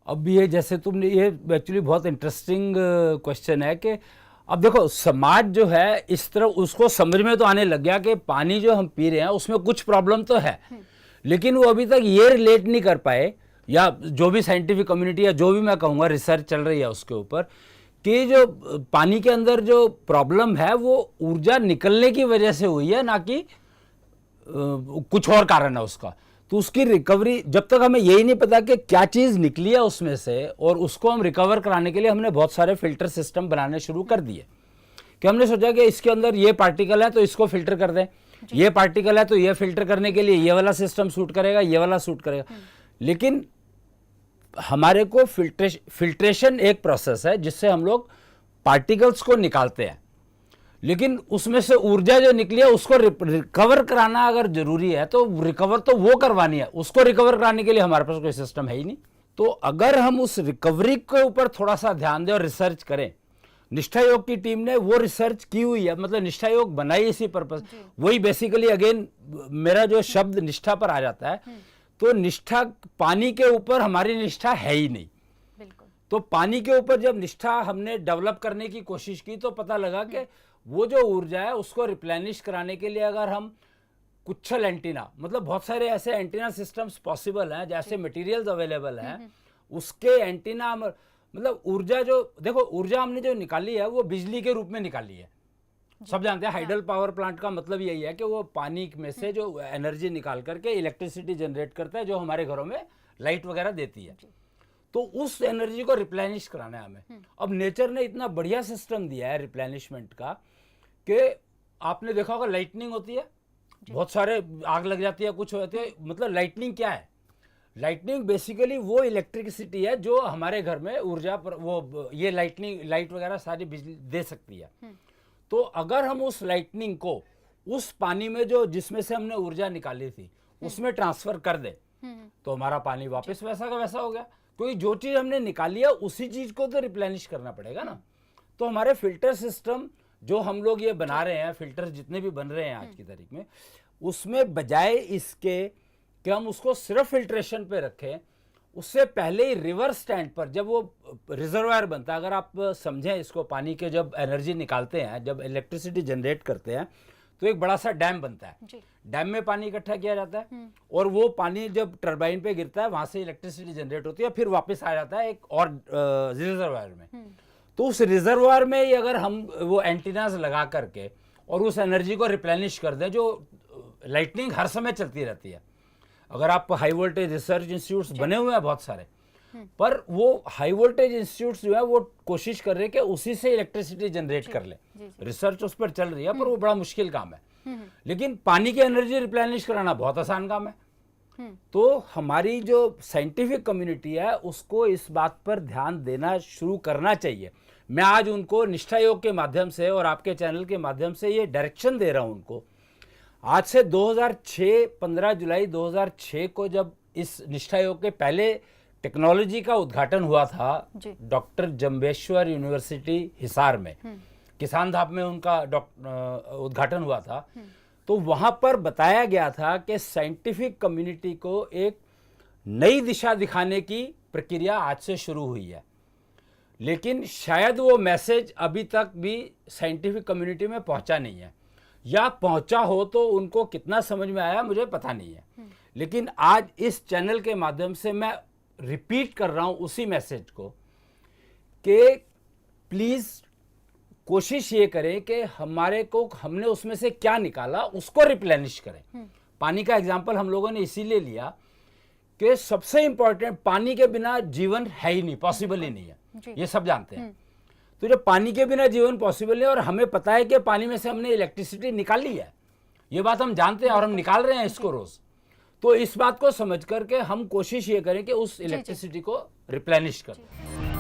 अब ये जैसे तुमने ये एक्चुअली बहुत इंटरेस्टिंग क्वेश्चन है कि अब देखो समाज जो है इस तरह उसको समझ में तो आने लग गया कि पानी जो हम पी रहे हैं उसमें कुछ प्रॉब्लम तो है, लेकिन वो अभी तक ये रिलेट नहीं कर पाए, या जो भी साइंटिफिक कम्युनिटी या जो भी मैं कहूँगा रिसर्च चल रही है उसके ऊपर, कि जो पानी के अंदर जो प्रॉब्लम है वो ऊर्जा निकलने की वजह से हुई है, ना कि कुछ और कारण है उसका। तो उसकी रिकवरी जब तक हमें यही नहीं पता कि क्या चीज़ निकली है उसमें से, और उसको हम रिकवर कराने के लिए हमने बहुत सारे फिल्टर सिस्टम बनाने शुरू कर दिए। कि हमने सोचा कि इसके अंदर ये पार्टिकल है तो इसको फिल्टर कर दें, ये पार्टिकल है तो ये फिल्टर करने के लिए ये वाला सिस्टम सूट करेगा, ये वाला सूट करेगा। लेकिन हमारे को फिल्ट्रेशन एक प्रोसेस है जिससे हम लोग पार्टिकल्स को निकालते हैं, लेकिन उसमें से ऊर्जा जो निकली है उसको रिकवर कराना अगर जरूरी है तो रिकवर तो वो करवानी है, उसको रिकवर कराने के लिए हमारे पास कोई सिस्टम है ही नहीं। तो अगर हम उस रिकवरी के ऊपर थोड़ा सा ध्यान दें और रिसर्च करें, निष्ठा योग की टीम ने वो रिसर्च की हुई है, मतलब निष्ठा योग बनाई इसी पर्पस, वही बेसिकली अगेन मेरा जो शब्द निष्ठा पर आ जाता है, तो निष्ठा पानी के ऊपर हमारी निष्ठा है ही नहीं। तो पानी के ऊपर जब निष्ठा हमने डेवलप करने की कोशिश की तो पता लगा कि वो जो ऊर्जा है उसको रिप्लेनिश कराने के लिए अगर हम कुछल एंटीना, मतलब बहुत सारे ऐसे एंटीना सिस्टम्स पॉसिबल हैं, जैसे मटेरियल्स अवेलेबल हैं उसके एंटीना, मतलब ऊर्जा जो देखो ऊर्जा हमने जो निकाली है वो बिजली के रूप में निकाली है। सब जानते हैं हाइडल पावर प्लांट का मतलब यही है कि वो पानी में से जो एनर्जी निकाल करके इलेक्ट्रिसिटी जनरेट करता है जो हमारे घरों में लाइट वगैरह देती है। तो उस एनर्जी को रिप्लेनिश कराना है हमें। अब नेचर ने इतना बढ़िया सिस्टम दिया है रिप्लेनिशमेंट का कि आपने देखा होगा लाइटनिंग होती है, बहुत सारे आग लग जाती है, कुछ होती है, मतलब लाइटनिंग क्या है? लाइटनिंग बेसिकली वो इलेक्ट्रिसिटी है जो हमारे घर में ऊर्जा पर वो ये लाइटनिंग लाइट वगैरह सारी बिजली दे सकती है। तो अगर हम उस लाइटनिंग को उस पानी में जो जिसमें से हमने ऊर्जा निकाली थी उसमें ट्रांसफर कर दे तो हमारा पानी वापस वैसा का वैसा हो गया, क्योंकि जो चीज हमने निकाली है उसी चीज को तो रिप्लेनिश करना पड़ेगा ना। तो हमारे फिल्टर सिस्टम जो हम लोग ये बना रहे हैं, फिल्टर जितने भी बन रहे हैं आज की तारीख में, उसमें बजाय इसके कि हम उसको सिर्फ फिल्ट्रेशन पे रखें, उससे पहले ही रिवर स्टैंड पर जब वो रिजर्वायर बनता है, अगर आप समझें इसको, पानी के जब एनर्जी निकालते हैं, जब इलेक्ट्रिसिटी जनरेट करते हैं तो एक बड़ा सा डैम बनता है, डैम में पानी इकट्ठा किया जाता है और वो पानी जब टरबाइन पे गिरता है वहां से इलेक्ट्रिसिटी जनरेट होती है, फिर वापस आ जाता है एक और रिजर्वायर में। तो उस रिजर्वायर में ही अगर हम वो एंटीनास लगा करके और उस एनर्जी को रिप्लेनिश कर दें, जो लाइटनिंग हर समय चलती रहती है। अगर आप हाई वोल्टेज रिसर्च इंस्टीट्यूट्स बने हुए हैं बहुत सारे, पर वो हाई वोल्टेज इंस्टीट्यूट्स जो है वो कोशिश कर रहे हैं कि उसी से इलेक्ट्रिसिटी जनरेट कर ले, रिसर्च उस पर चल रही है, पर वो बड़ा मुश्किल काम है। लेकिन पानी की एनर्जी रिप्लेनिश कराना बहुत आसान काम है। तो हमारी जो साइंटिफिक कम्युनिटी है उसको इस बात पर ध्यान देना शुरू करना चाहिए। मैं आज उनको निष्ठा योग के माध्यम से और आपके चैनल के माध्यम से ये डायरेक्शन दे रहा हूं उनको। आज से 2006 15 जुलाई 2006 को जब इस निष्ठा योग के पहले टेक्नोलॉजी का उद्घाटन हुआ था डॉक्टर जम्बेश्वर यूनिवर्सिटी हिसार में, किसान धाम में उनका उद्घाटन हुआ था, तो वहां पर बताया गया था कि साइंटिफिक कम्युनिटी को एक नई दिशा दिखाने की प्रक्रिया आज से शुरू हुई है। लेकिन शायद वो मैसेज अभी तक भी साइंटिफिक कम्युनिटी में पहुंचा नहीं है, या पहुंचा हो तो उनको कितना समझ में आया मुझे पता नहीं है। लेकिन आज इस चैनल के माध्यम से मैं रिपीट कर रहा हूं उसी मैसेज को कि प्लीज कोशिश ये करें कि हमारे को हमने उसमें से क्या निकाला उसको रिप्लेनिश करें। पानी का एग्जांपल हम लोगों ने इसीलिए लिया कि सबसे इंपॉर्टेंट, पानी के बिना जीवन है ही नहीं, पॉसिबल ही नहीं है, ये सब जानते हैं। तो जब पानी के बिना जीवन पॉसिबल है और हमें पता है कि पानी में से हमने इलेक्ट्रिसिटी निकाली है, ये बात हम जानते हैं और हम निकाल रहे हैं इसको रोज, तो इस बात को समझ करके हम कोशिश ये करें कि उस इलेक्ट्रिसिटी को रिप्लेनिश करें।